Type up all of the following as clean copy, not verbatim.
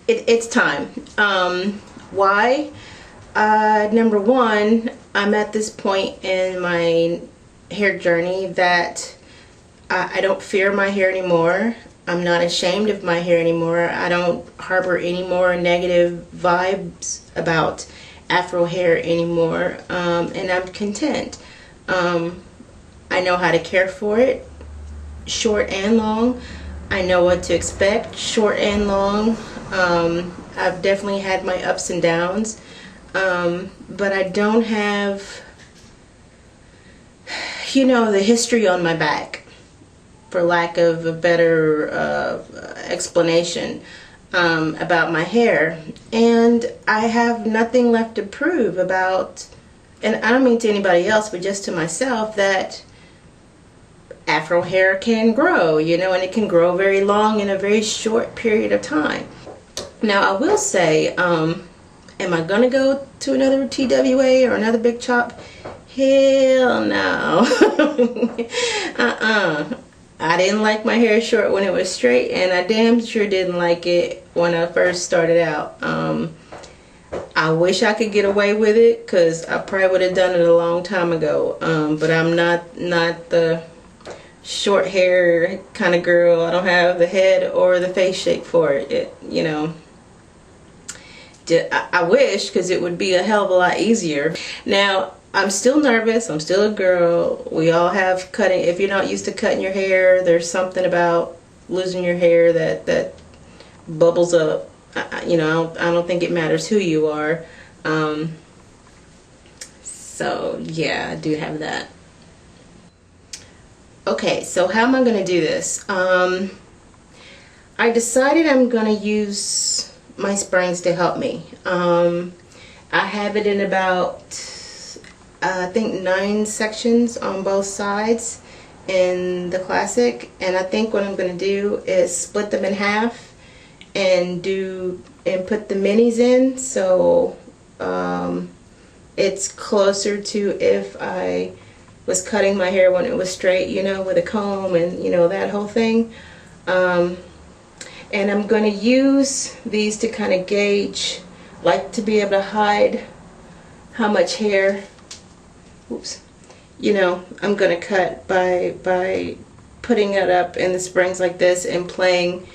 it's time. Why? Number one, I'm at this point in my hair journey that I don't fear my hair anymore. I'm not ashamed of my hair anymore. I don't harbor any more negative vibes about afro hair anymore, and I'm content. I know how to care for it, short and long. I know what to expect, short and long. I've definitely had my ups and downs, but I don't have, the history on my back, for lack of a better explanation, about my hair. And I have nothing left to prove about, and I don't mean to anybody else, but just to myself, that afro hair can grow, and it can grow very long in a very short period of time. Now, I will say, am I going to go to another TWA or another big chop? Hell no. I didn't like my hair short when it was straight, and I damn sure didn't like it when I first started out. I wish I could get away with it, because I probably would have done it a long time ago. But I'm not the short hair kind of girl. I don't have the head or the face shape for it. I wish, because it would be a hell of a lot easier. Now, I'm still nervous. I'm still a girl. We all have cutting. If you're not used to cutting your hair, there's something about losing your hair that bubbles up. I don't think it matters who you are. So yeah, I do have that. Okay, so how am I going to do this? I decided I'm going to use my sprAngz to help me. I have it in about, I think 9 sections on both sides in the classic, and I think what I'm going to do is split them in half and put the minis in, so it's closer to if I was cutting my hair when it was straight, with a comb and that whole thing. And I'm going to use these to kind of gauge, like to be able to hide how much hair, I'm going to cut by putting it up in the sprAngz like this and playing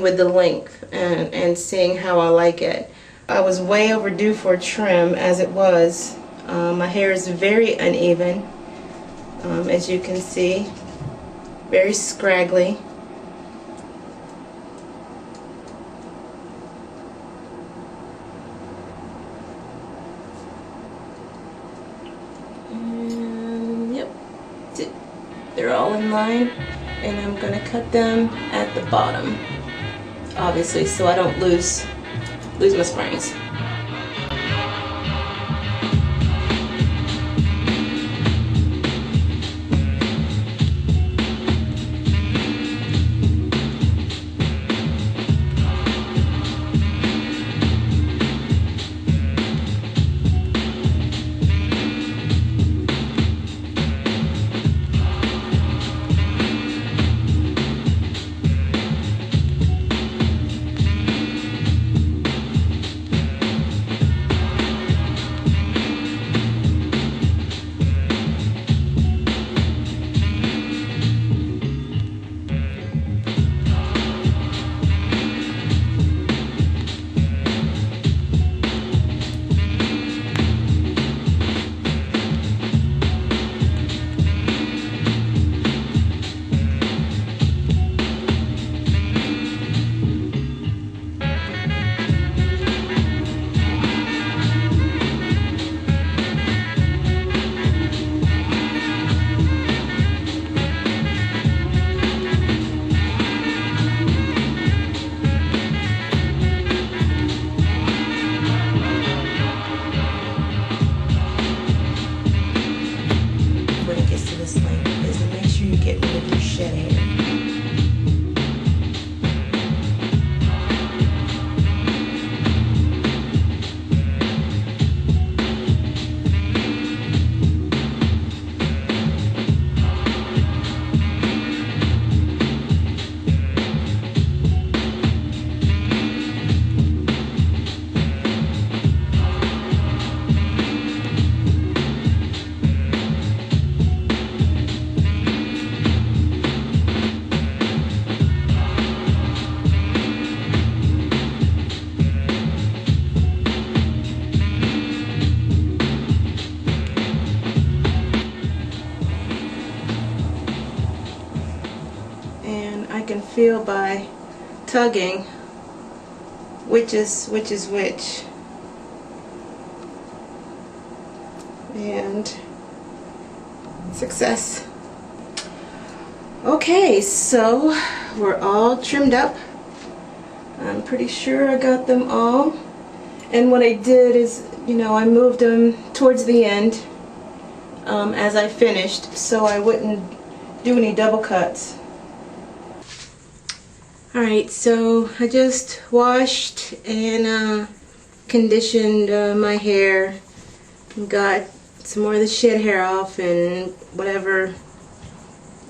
with the length and seeing how I like it. I was way overdue for a trim as it was. My hair is very uneven, as you can see, very scraggly. They're all in line, and I'm going to cut them at the bottom, obviously, so I don't lose my sprAngz. I can feel by tugging which is which. And success. Okay, so we're all trimmed up. I'm pretty sure I got them all. And what I did is, you know, I moved them towards the end as I finished, so I wouldn't do any double cuts. Alright, so I just washed and conditioned my hair. Got some more of the shed hair off and whatever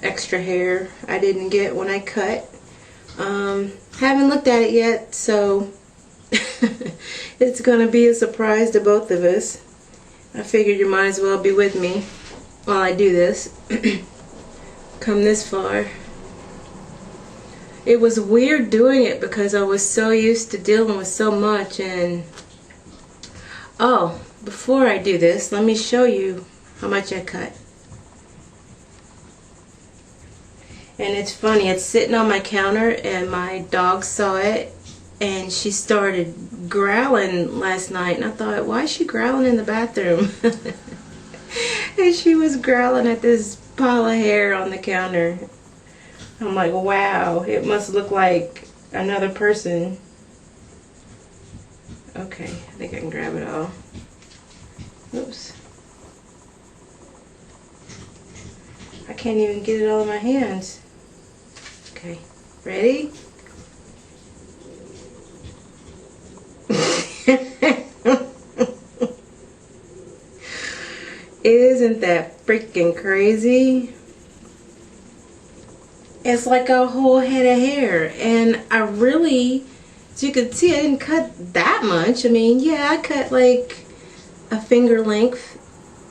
extra hair I didn't get when I cut. Haven't looked at it yet, so it's gonna be a surprise to both of us. I figured you might as well be with me while I do this. Come this far. It was weird doing it because I was so used to dealing with so much. And oh, before I do this, let me show you how much I cut. And it's funny, it's sitting on my counter and my dog saw it and she started growling last night, and I thought, why is she growling in the bathroom? And she was growling at this pile of hair on the counter. I'm like, wow, it must look like another person. Okay, I think I can grab it all. Oops. I can't even get it all in my hands. Okay, ready? Isn't that freaking crazy? It's like a whole head of hair, and I really, as you can see, I didn't cut that much. I mean, yeah, I cut like a finger length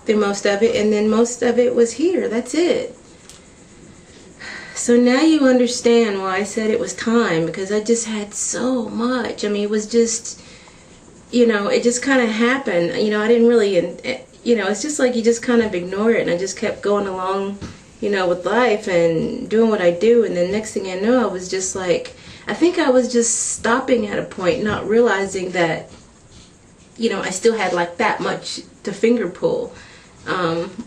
through most of it, and then most of it was here. That's it. So now you understand why I said it was time, because I just had so much. I mean, it was just, you know, it just kind of happened. You know, I didn't really, you know, it's just like you just kind of ignore it, and I just kept going along, you know, with life and doing what I do. And then next thing I know, I was just like, I think I was just stopping at a point, not realizing that, you know, I still had like that much to finger pull,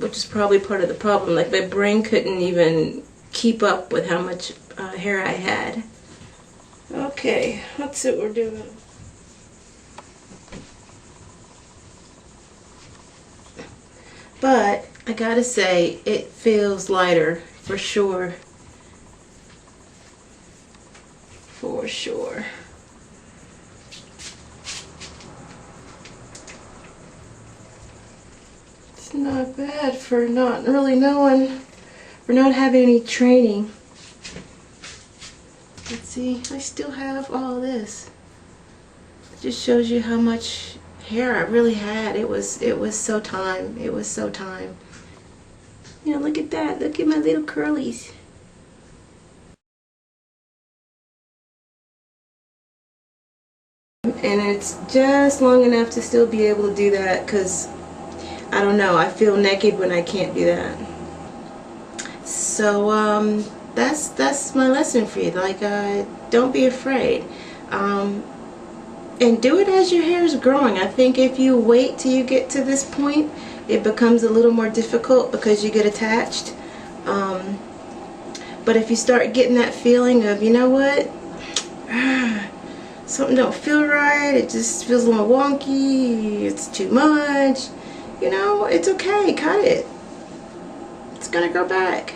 which is probably part of the problem. Like my brain couldn't even keep up with how much hair I had. Okay, let's see what we're doing. But I gotta say, it feels lighter for sure. For sure. It's not bad for not really knowing, for not having any training. Let's see, I still have all this. It just shows you how much hair I really had. It was so time. It was so time. You know, look at that. Look at my little curlies. And it's just long enough to still be able to do that, because I don't know, I feel naked when I can't do that. So that's my lesson for you. Like, don't be afraid. And do it as your hair is growing. I think if you wait till you get to this point, it becomes a little more difficult because you get attached. But if you start getting that feeling of, you know what, something don't feel right, it just feels a little wonky, it's too much, you know, it's okay, cut it. It's gonna grow back.